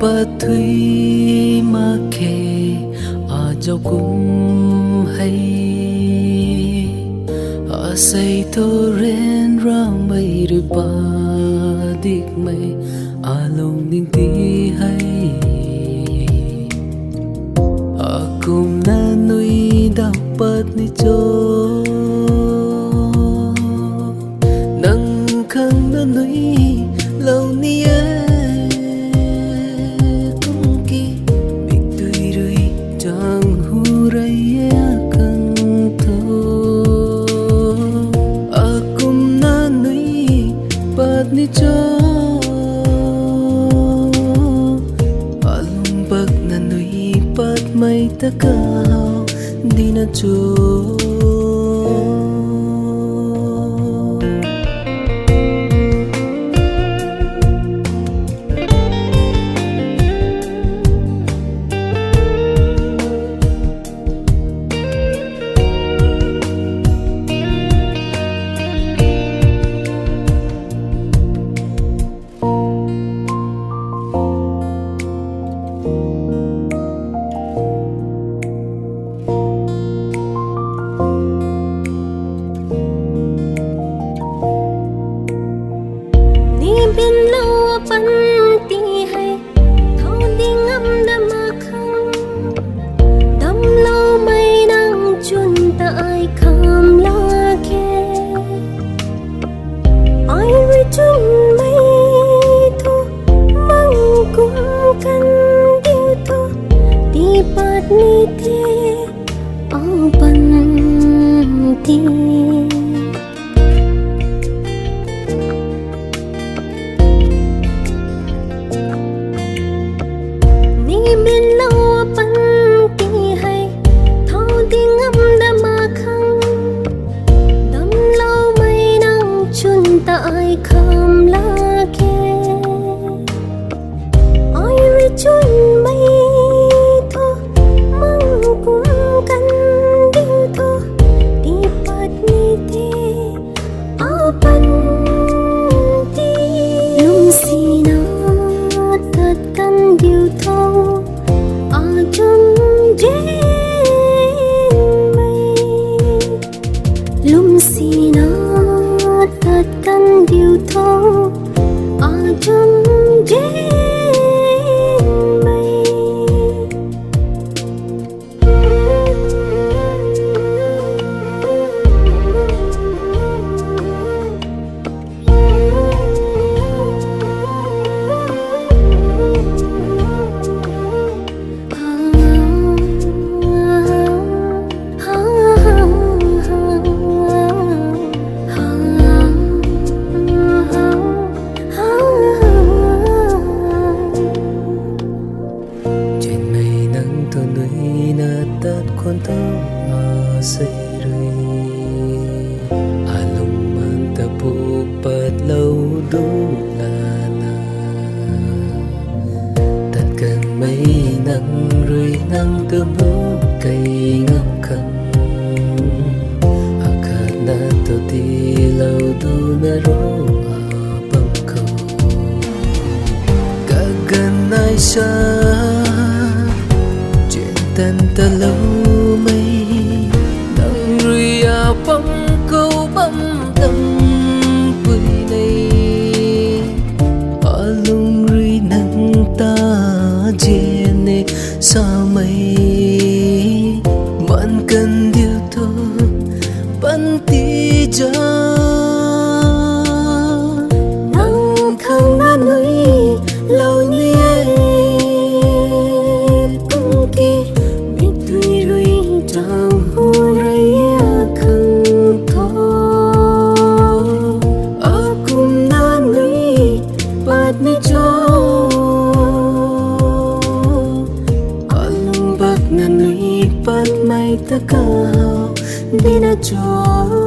nuipat thui ma khe a jo kum hay a say to ren Rongmei ru pa dik mai a long ning ti hay a kum na nui dap pat ni cho nang khang na nui lâu ni ni cho alung bak na nuipat may takaw di na cho bên lâu bắn tì hay thâu đi ngắm đâm mà không đâm lâu mây nắng chun tại kham la khe ai với chun mây thu măng cũng cần điều thu đi bắt ni thế ao bắn tì bên lâu bắn tì hay thâu đi ngắm đâm mà không đâm lâu mây nắng chun tại kham la khe ai với chun mây thu măng cũng cần điều thu đi bắt ni thế áo bắn tì lung xì na thật cần điều thu trong đêm mây lung xì nó thật cần điều thâu ở trong đêm mây tat kon to a say rui a lung man ta pu pat lâu du la la tat kan mấy nắng rui nắng tơ mơ cây ngập khăn a khat na to ti lâu du na ro a bam ko ka gan ai sa tan ta lâu mây nắng rui à bóng câu bấm tâm quê này ở lung rui nắng ta trên này sao mây man cần điều thôi bắn tí cho nắng khang na núi lâu như ni cho alung bak na nuipat may takaw di na cho